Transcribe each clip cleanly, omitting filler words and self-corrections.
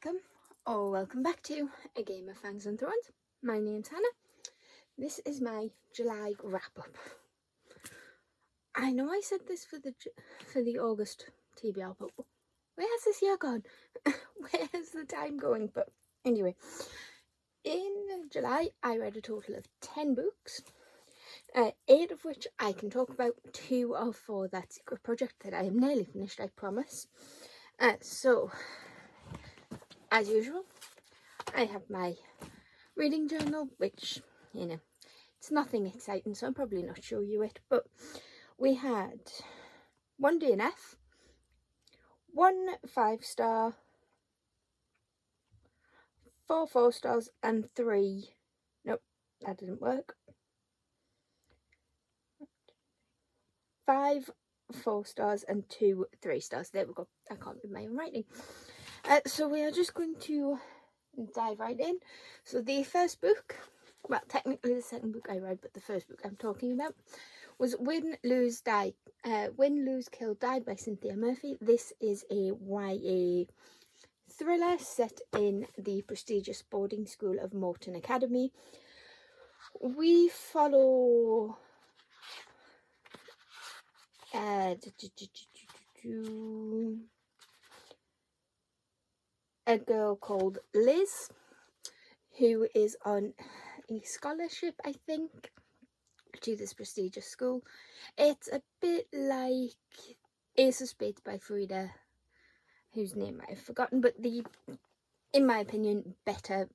welcome back to A Game of Fangs and Thrones. My name's Hannah. This is my July wrap-up. I know I said this for the August TBR, but where's this year gone? Where's the time going? But anyway, in July I read a total of 10 books, 8 of which I can talk about. 2 are for that secret project that I am nearly finished, I promise. So, as usual, I have my reading journal, which, it's nothing exciting, so I'm probably not show you it, but we had 1 DNF, 1 5-star, 4 4-stars, and 3, nope, that didn't work, 5 4-stars and 2 3-stars. There we go. I can't read my own writing. So we are just going to dive right in. So the first book, well, technically the second book I read, but the first book I'm talking about was Win, Lose, Kill, Died by Cynthia Murphy. This is a YA thriller set in the prestigious boarding school of Morton Academy. We follow a girl called Liz, who is on a scholarship, I think, to this prestigious school. It's a bit like Ace of Spades by Frida, whose name I've forgotten, but in my opinion, better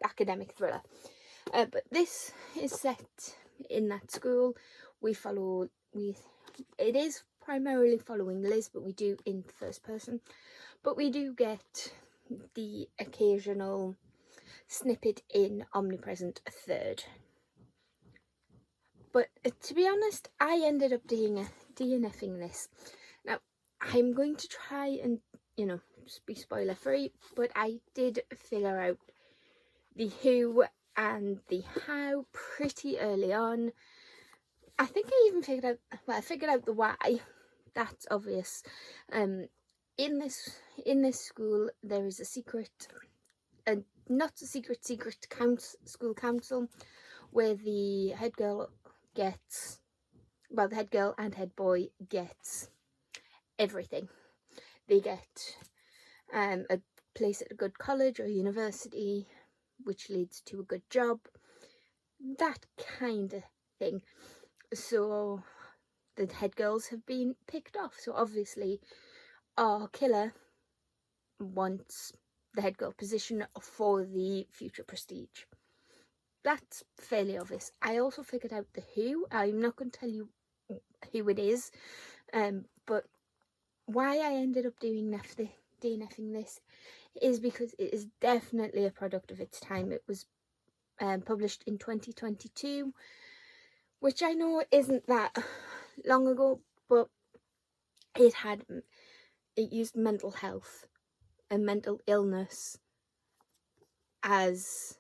academic thriller. But this is set in that school. It is primarily following Liz, but we do in first person. But we do get the occasional snippet in omnipresent third. But to be honest, I ended up DNFing this. Now, I'm going to try and, be spoiler free, but I did figure out the who and the how pretty early on. I think I even figured out the why. That's obvious. In this school, there is a secret, and not a secret school council, where the head girl the head girl and head boy gets everything. They get a place at a good college or university, which leads to a good job, that kind of thing. So the head girls have been picked off. So obviously our killer wants the head girl position for the future prestige. That's fairly obvious. I also figured out the who. I'm not going to tell you who it is, but why I ended up DNFing this is because it is definitely a product of its time. It was published in 2022, which I know isn't that long ago, but it used mental health and mental illness as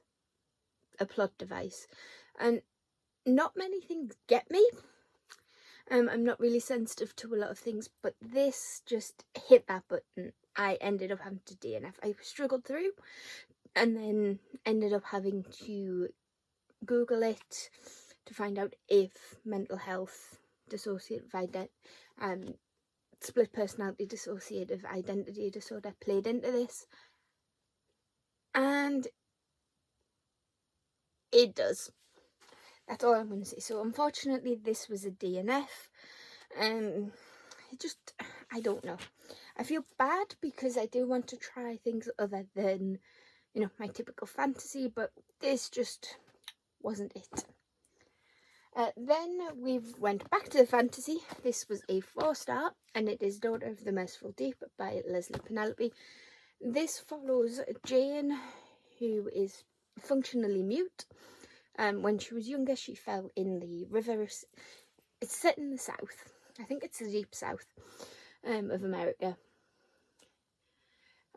a plot device, and not many things get me. I'm not really sensitive to a lot of things, but this just hit that button. I ended up having to DNF. I struggled through and then ended up having to Google it to find out if mental health, dissociative identity, split personality dissociative identity disorder played into this, and it does. That's all I'm going to say. So unfortunately this was a DNF. I don't know. I feel bad because I do want to try things other than, my typical fantasy, but this just wasn't it. Then we went back to the fantasy. This was a 4-star, and it is Daughter of the Merciful Deep by Lesley Penelope. This follows Jane, who is functionally mute. When she was younger, she fell in the river. It's set in the south. I think it's the deep south of America.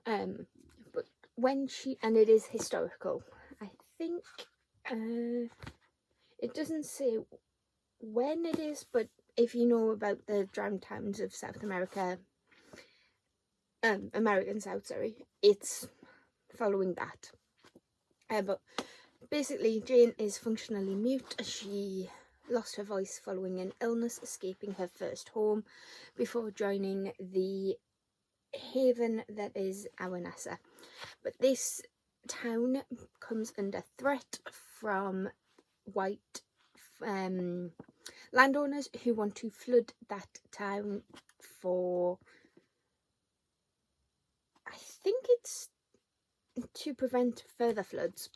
But and it is historical. I think it doesn't say when it is, but if you know about the drowned towns of South America, American South, sorry. It's following that. But basically, Jane is functionally mute. She lost her voice following an illness, escaping her first home before joining the haven that is Awanassa. But this town comes under threat from white landowners who want to flood that town for, I think it's to prevent further floods.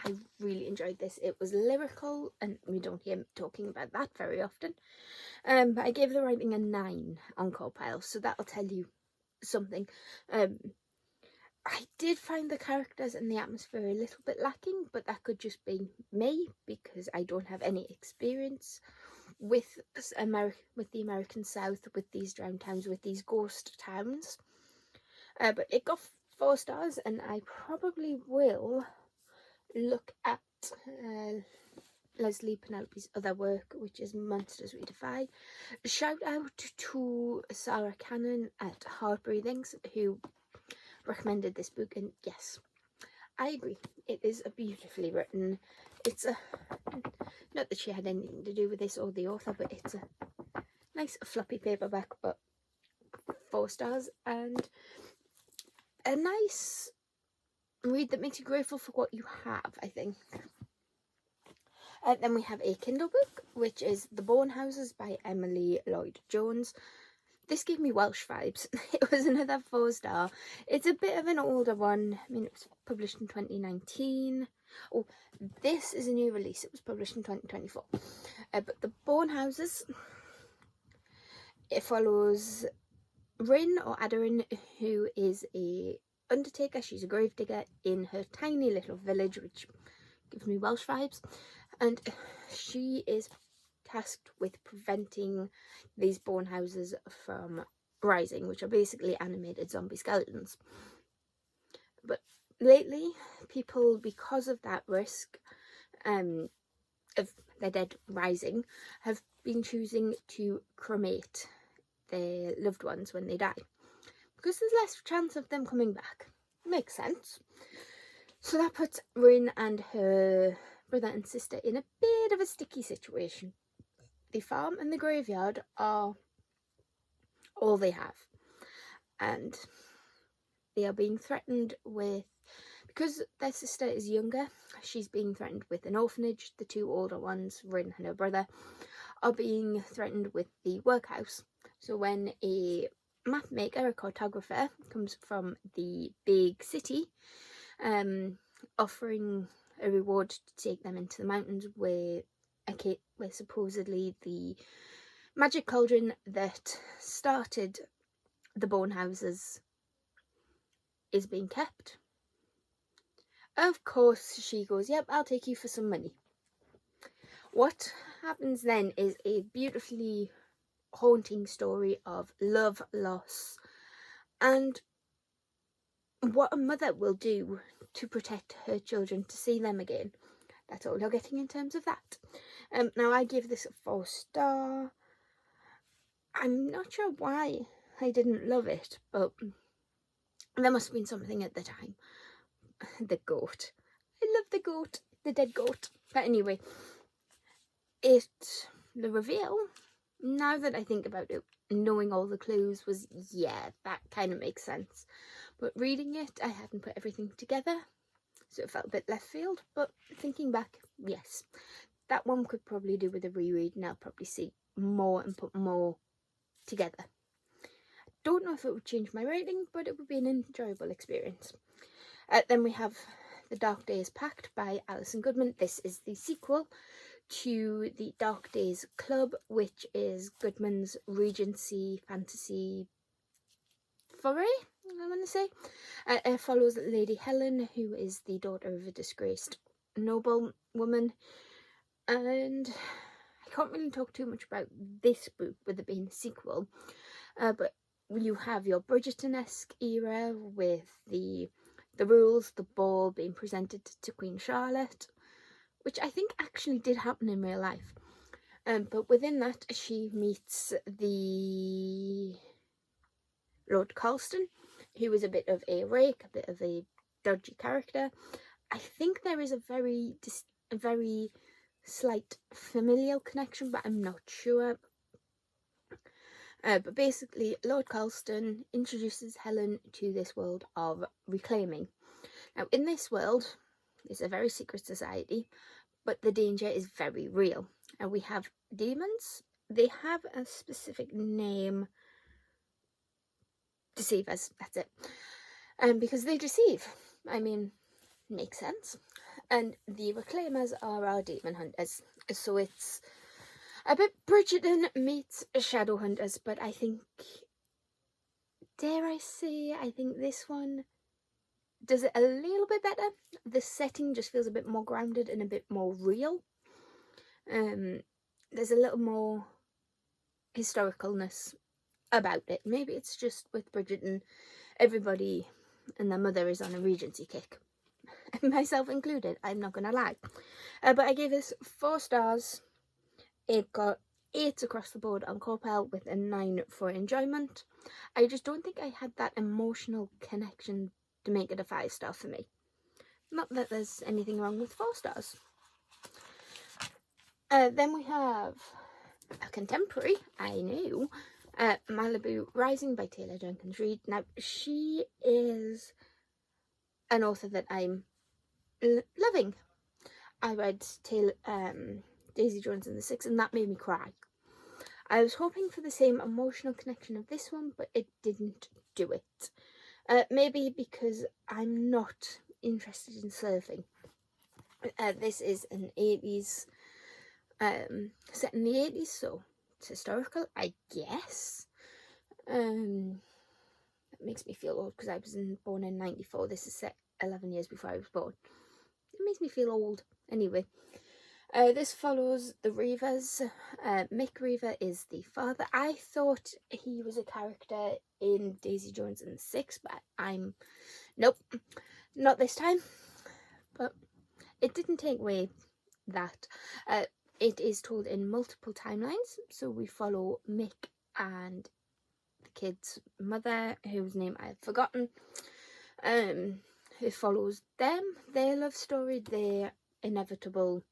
I really enjoyed this. It was lyrical, and we don't hear me talking about that very often. But I gave the writing a 9 on Copile, so that'll tell you something. I did find the characters and the atmosphere a little bit lacking, but that could just be me because I don't have any experience with the American South, with these drowned towns, with these ghost towns. But it got 4 stars, and I probably will look at Leslie Penelope's other work, which is Monsters We Defy. Shout out to Sarah Cannon at Heart Breathings, who recommended this book, and yes, I agree. It is a beautifully written. It's a, not that she had anything to do with this or the author, but it's a nice floppy paperback, but 4 stars, and a nice read that makes you grateful for what you have, I think. Then we have a Kindle book, which is The Bone Houses by Emily Lloyd-Jones. This gave me Welsh vibes. It was another 4 star. It's a bit of an older one. I mean, it was published in 2019. Oh, this is a new release. It was published in 2024. But The Bone Houses, it follows Rin, or Aderin, who is a undertaker. She's a gravedigger in her tiny little village, which gives me Welsh vibes. And she is tasked with preventing these bone houses from rising, which are basically animated zombie skeletons. But lately, people, because of that risk of their dead rising, have been choosing to cremate their loved ones when they die, because there's less chance of them coming back. Makes sense. So that puts Rin and her brother and sister in a bit of a sticky situation. The farm and the graveyard are all they have, and they are being threatened with, because their sister is younger, she's being threatened with an orphanage. The 2 older ones, Rin and her brother, are being threatened with the workhouse. So when a map maker, a cartographer, comes from the big city, offering a reward to take them into the mountains where supposedly the magic cauldron that started the bone houses is being kept. Of course, she goes, yep, I'll take you for some money. What happens then is a beautifully haunting story of love, loss, and what a mother will do to protect her children, to see them again. That's all you're getting in terms of that. Now, I give this a 4 star. I'm not sure why I didn't love it, but there must have been something at the time. The goat. I love the goat. The dead goat. But anyway, the reveal, now that I think about it, knowing all the clues, was, yeah, that kind of makes sense. But reading it, I hadn't put everything together, so it felt a bit left field. But thinking back, yes, that one could probably do with a reread, and I'll probably see more and put more together. Don't know if it would change my rating, but it would be an enjoyable experience. Then we have The Dark Days Pact by Alison Goodman. This is the sequel to The Dark Days Club, which is Goodman's Regency fantasy foray, I want to say. It follows Lady Helen, who is the daughter of a disgraced noblewoman, and I can't really talk too much about this book with it being a sequel, but you have your Bridgerton-esque era with the rules, the ball being presented to Queen Charlotte, which I think actually did happen in real life. But within that, she meets the Lord Carlston, who was a bit of a rake, a bit of a dodgy character. I think there is a very slight familial connection, but I'm not sure. But basically, Lord Carlston introduces Helen to this world of reclaiming. Now, in this world, it's a very secret society, but the danger is very real. And we have demons. They have a specific name. Deceivers, that's it. Because they deceive. I mean, makes sense. And the Reclaimers are our demon hunters. So it's a bit Bridgerton meets Shadowhunters, but I think, dare I say, I think this one does it a little bit better. The setting just feels a bit more grounded and a bit more real. There's a little more historicalness about it. Maybe it's just with Bridgerton, everybody and their mother is on a Regency kick. Myself included, I'm not gonna lie. But I gave this 4 stars. It got 8 across the board on Corpel with a 9 for enjoyment. I just don't think I had that emotional connection to make it a 5-star for me. Not that there's anything wrong with 4 stars. Then we have a contemporary, I knew, Malibu Rising by Taylor Jenkins Reid. Now, she is an author that I'm loving. I read Daisy Jones and the Six, and that made me cry. I was hoping for the same emotional connection of this one, but it didn't do it. Maybe because I'm not interested in surfing. This is an 80s, set in the 80s, so it's historical, I guess. That makes me feel old because I was born in 94. This is set 11 years before I was born. It makes me feel old. Anyway, this follows the Reavers. Mick Reaver is the father. I thought he was a character in Daisy Jones and the Six, but nope, not this time. But it didn't take away that. It is told in multiple timelines, so we follow Mick and the kid's mother, whose name I've forgotten. It follows them, their love story, their inevitable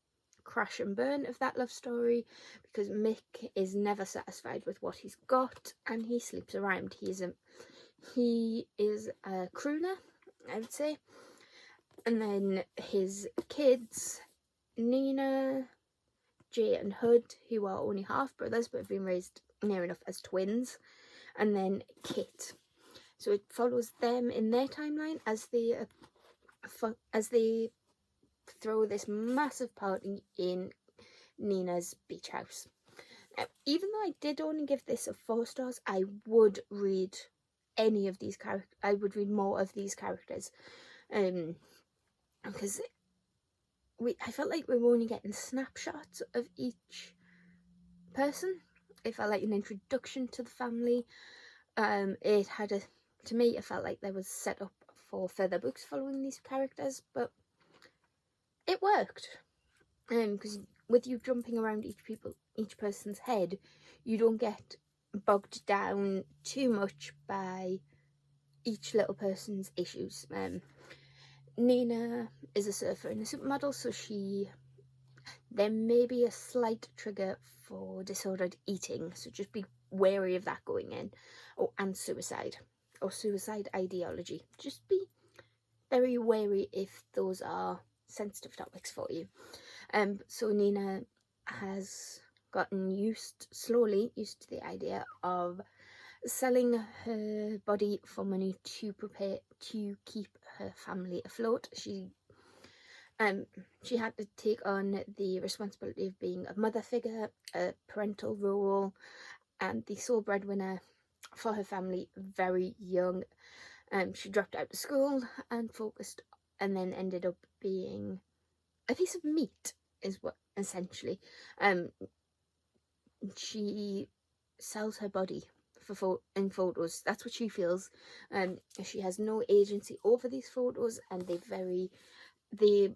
crash and burn of that love story, because Mick is never satisfied with what he's got and he sleeps around. He is a crooner, I would say. And then his kids, Nina, Jay and Hood, who are only half brothers but have been raised near enough as twins, and then Kit. So it follows them in their timeline as they throw this massive party in Nina's beach house. Now, even though I did only give this a 4 stars, I would read any of these characters. I would read more of these characters, because I felt like we were only getting snapshots of each person. It felt like an introduction to the family. To me, it felt like there was set up for further books following these characters, but it worked. Because with you jumping around each person's head, you don't get bogged down too much by each little person's issues. Nina is a surfer and a supermodel, so there may be a slight trigger for disordered eating, so just be wary of that going in. And suicide, or suicide ideology. Just be very wary if those are sensitive topics for you. So Nina has gotten slowly used to the idea of selling her body for money to keep her family afloat. She had to take on the responsibility of being a mother figure, a parental role, and the sole breadwinner for her family very young. She dropped out of school and then ended up being a piece of meat, is what essentially. She sells her body in photos. That's what she feels. She has no agency over these photos, and they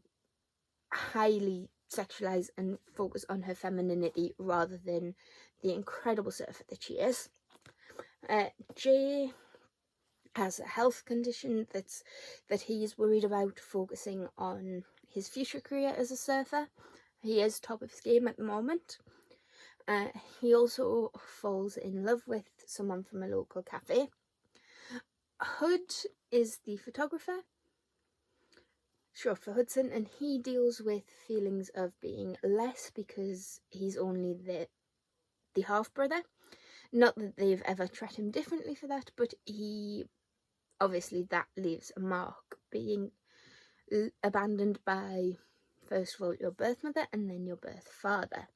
highly sexualize and focus on her femininity rather than the incredible surfer that she is. Jay has a health condition that he is worried about, focusing on his future career as a surfer. He is top of his game at the moment. He also falls in love with someone from a local cafe. Hood is the photographer, short for Hudson, and he deals with feelings of being less because he's only the half-brother. Not that they've ever treated him differently for that, but obviously that leaves a mark, being abandoned by, first of all, your birth mother and then your birth father.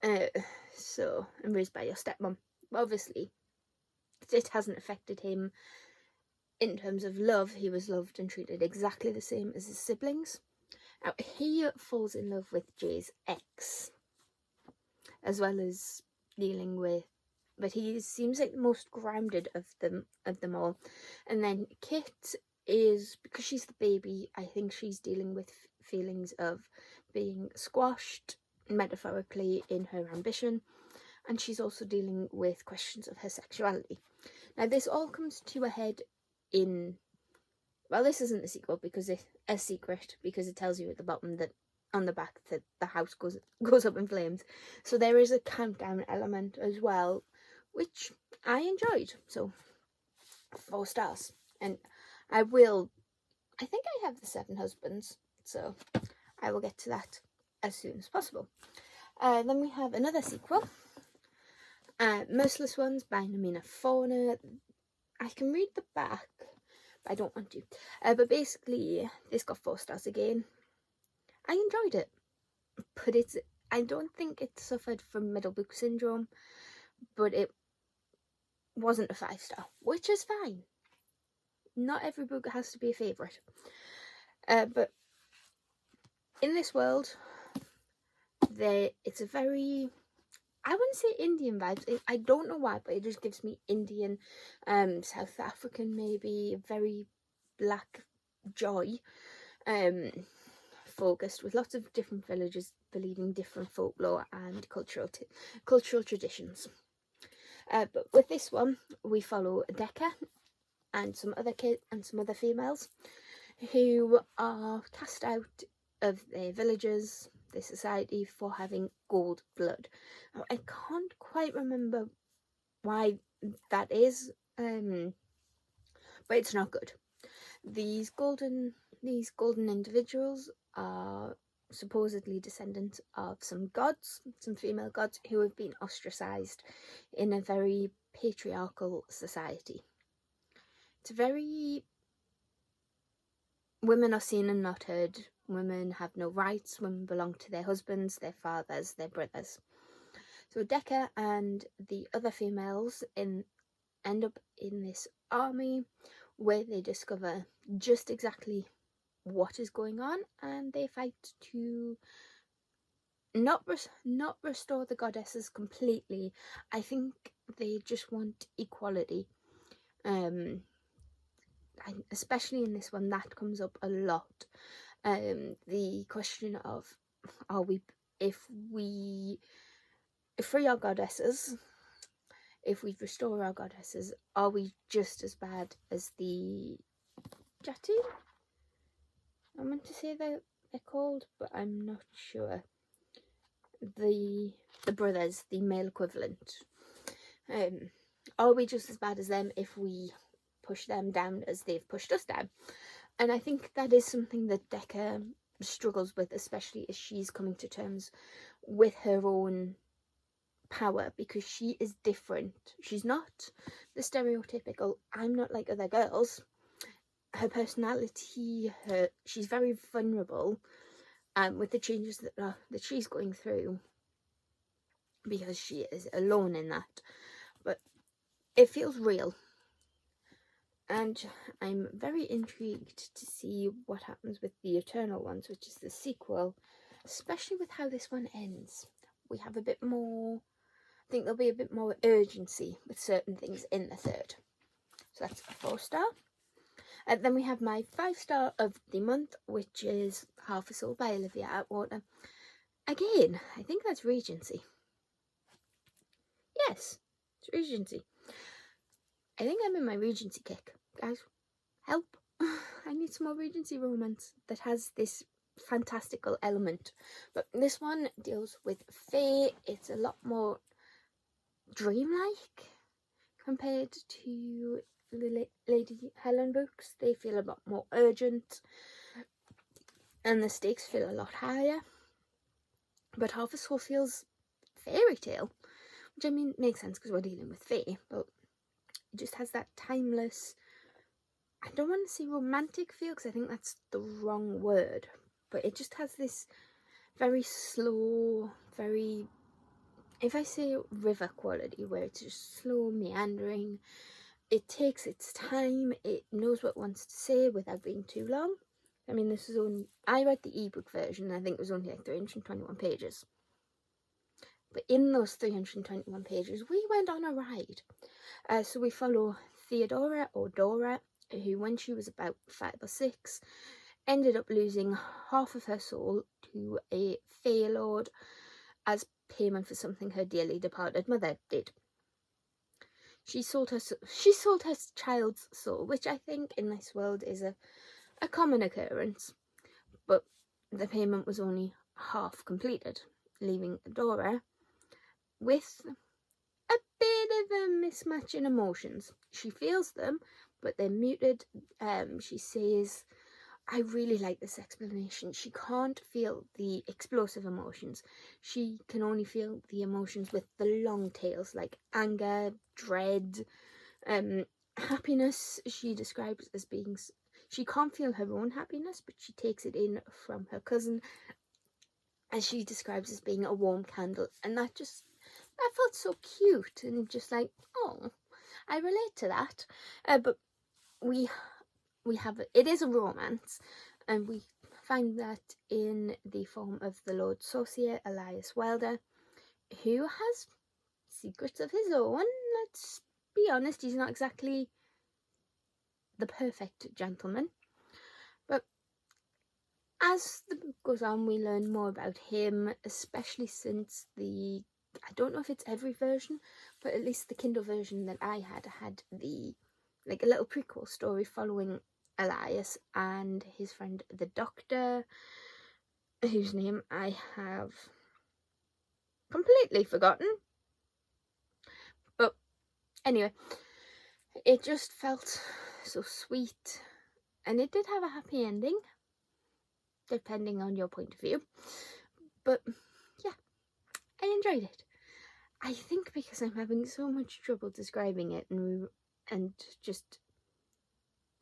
And raised by your stepmom. Obviously, it hasn't affected him in terms of love. He was loved and treated exactly the same as his siblings. Now, he falls in love with Jay's ex, as well as dealing with, but he seems like the most grounded of them all. And then Kit is, because she's the baby, I think she's dealing with feelings of being squashed, metaphorically, in her ambition, and she's also dealing with questions of her sexuality. Now, this all comes to a head in, well, this isn't a sequel because it's a secret, because it tells you at the bottom that on the back that the house goes up in flames. So there is a countdown element as well, which I enjoyed. So 4 stars. And I think I have the 7 husbands, so I will get to that as soon as possible. Then we have another sequel, Merciless Ones by Namina Fauna. I can read the back, but I don't want to. But basically, this got 4 stars again. I enjoyed it, but I don't think it suffered from middle book syndrome, but it wasn't a 5-star, which is fine. Not every book has to be a favourite. But in this world, it's a very, I wouldn't say Indian vibes. I don't know why, but it just gives me Indian, South African maybe, very black joy, focused, with lots of different villages believing different folklore and cultural traditions. But with this one, we follow Decca and some other kids and some other females who are cast out of their villages, their society, for having gold blood. Now, I can't quite remember why that is, but it's not good. These golden individuals are supposedly descendants of some gods, some female gods, who have been ostracized in a very patriarchal society. It's very, women are seen and not heard. Women have no rights. Women belong to their husbands, their fathers, their brothers. So Decca and the other females end up in this army where they discover just exactly what is going on, and they fight to not restore the goddesses completely. I think they just want equality. Especially in this one, that comes up a lot. The question of, if we free our goddesses, if we restore our goddesses, are we just as bad as the Jatu? I meant to say that they're called, but I'm not sure. The brothers, the male equivalent. Are we just as bad as them if we push them down as they've pushed us down? And I think that is something that Decca struggles with, especially as she's coming to terms with her own power, because she is different. She's not the stereotypical, I'm not like other girls. Her personality, she's very vulnerable with the changes that she's going through, because she is alone in that. But it feels real. And I'm very intrigued to see what happens with the Eternal Ones, which is the sequel, especially with how this one ends. We have a bit more, I think there'll be a bit more urgency with certain things in the third. So that's a 4-star. And then we have my 5-star of the month, which is Half a Soul by Olivia Atwater. Again, I think that's Regency. Yes, it's Regency. I think I'm in my Regency kick, guys. Help. I need some more Regency romance that has this fantastical element. But this one deals with Fae. It's a lot more dreamlike compared to the Lady Helen books. They feel a lot more urgent and the stakes feel a lot higher. But Half a Soul feels fairy tale, which I mean makes sense because we're dealing with Fae, but it just has that timeless, I don't want to say romantic feel because I think that's the wrong word, but it just has this very slow, very, if I say river quality, where it's just slow, meandering, it takes its time, it knows what it wants to say without being too long. I mean, this is only, I read the ebook version and I think it was only like 321 pages. But in those 321 pages, we went on a ride. So we follow Theodora, or Dora, who when she was about 5 or 6, ended up losing half of her soul to a Fey Lord as payment for something her dearly departed mother did. She sold her child's soul, which I think in this world is a common occurrence, but the payment was only half completed, leaving Dora with a bit of a mismatch in emotions. She feels them, but they're muted. She says, I really like this explanation. She can't feel the explosive emotions. She can only feel the emotions with the long tails, like anger, dread, happiness. She describes as being, she can't feel her own happiness, but she takes it in from her cousin, as she describes as being a warm candle. And that felt so cute and just like, oh, I relate to that. But we have, it is a romance, and we find that in the form of the Lord Saucier, Elias Wilder, who has secrets of his own. Let's be honest, he's not exactly the perfect gentleman. But as the book goes on, we learn more about him, especially since I don't know if it's every version, but at least the Kindle version that I had the, like, a little prequel story following Elias and his friend the Doctor, whose name I have completely forgotten. But anyway, it just felt so sweet, and it did have a happy ending, depending on your point of view. But yeah, I enjoyed it. I think because I'm having so much trouble describing it and just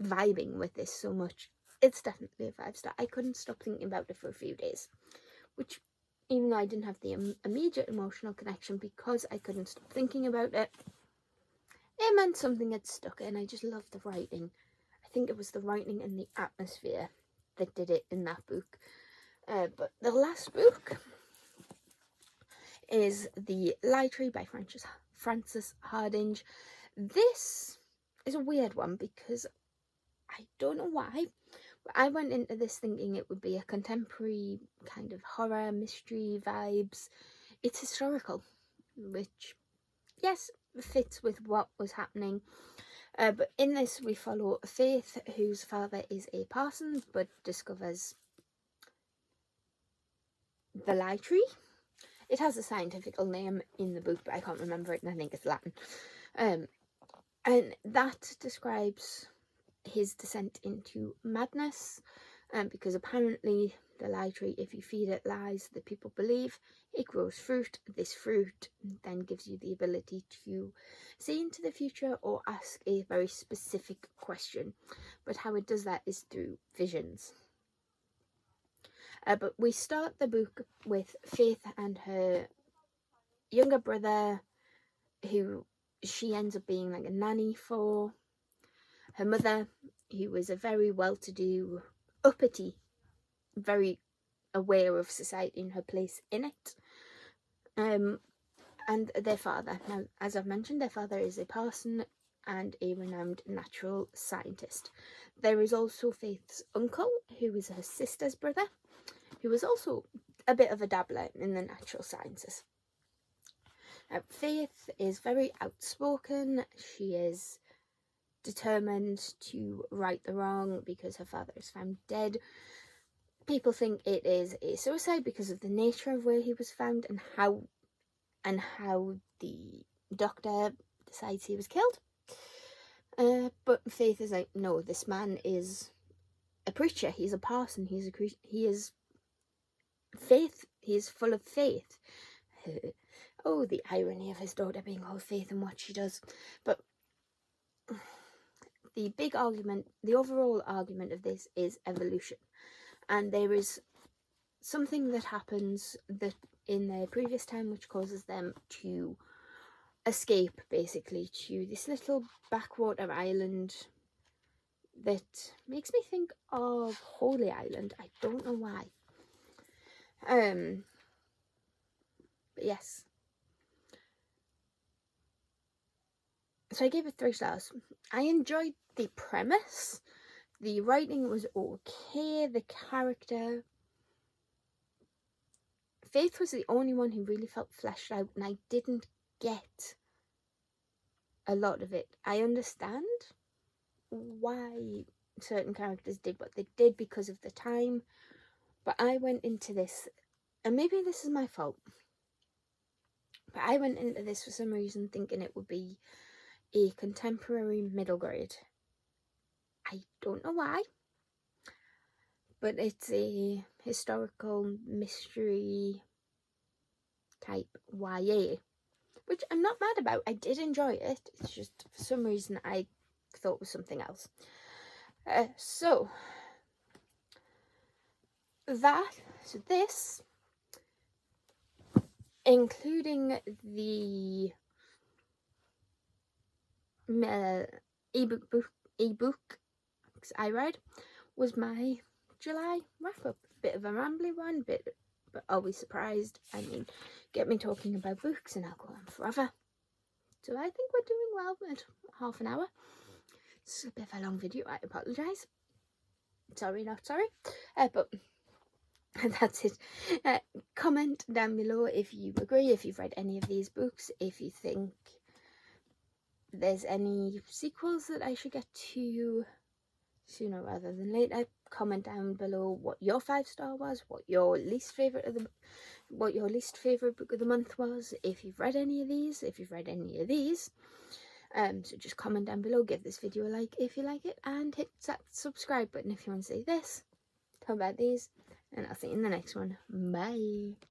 vibing with this so much, it's definitely a 5-star. I couldn't stop thinking about it for a few days, which, even though I didn't have the immediate emotional connection because I couldn't stop thinking about it, it meant something had stuck, and I just loved the writing. I think it was the writing and the atmosphere that did it in that book. But the last book is The Lie Tree by Frances Hardinge. This is a weird one because I don't know why, but I went into this thinking it would be a contemporary kind of horror, mystery vibes. It's historical, which, yes, fits with what was happening. But in this we follow Faith, whose father is a parson, but discovers the Lie Tree. It has a scientific name in the book, but I can't remember it, and I think it's Latin. And that describes his descent into madness, because apparently the Lie Tree, if you feed it lies that people believe, it grows fruit. This fruit then gives you the ability to see into the future or ask a very specific question. But how it does that is through visions. But we start the book with Faith and her younger brother, who she ends up being like a nanny for. Her mother, who was a very well-to-do, uppity, very aware of society and her place in it. And their father. Now, as I've mentioned, their father is a parson and a renowned natural scientist. There is also Faith's uncle, who is her sister's brother, who is also a bit of a dabbler in the natural sciences. Faith is very outspoken. She is determined to right the wrong because her father is found dead. People think it is a suicide because of the nature of where he was found and how the doctor decides he was killed. But Faith is like, no, this man is a preacher. He's a parson. He is faith. He is full of faith. Oh, the irony of his daughter being all faith in what she does. But the big argument, the overall argument of this is evolution. And there is something that happens that in their previous time which causes them to escape, basically, to this little backwater island that makes me think of Holy Island. I don't know why. But yes. So I gave it 3 stars. I enjoyed the premise. The writing was okay. The character. Faith was the only one who really felt fleshed out, and I didn't get a lot of it. I understand why certain characters did what they did because of the time, but I went into this, and maybe this is my fault, but I went into this for some reason thinking it would be a contemporary middle grade. I don't know why, but it's a historical mystery type YA, which I'm not mad about. I did enjoy it. It's just for some reason I thought it was something else. So this, including the ebook I read, was my July wrap up. Bit of a rambly one, but always surprised. I mean, get me talking about books and I'll go on forever. So I think we're doing well at half an hour. It's a bit of a long video, I apologise. Sorry, not sorry. But that's it. Comment down below if you agree, if you've read any of these books, if you think there's any sequels that I should get to sooner rather than later. Comment down below what your 5-star was, what your least favourite book of the month was, if you've read any of these, so just comment down below, give this video a like if you like it, and hit that subscribe button if you want to see this, talk about these, and I'll see you in the next one. Bye.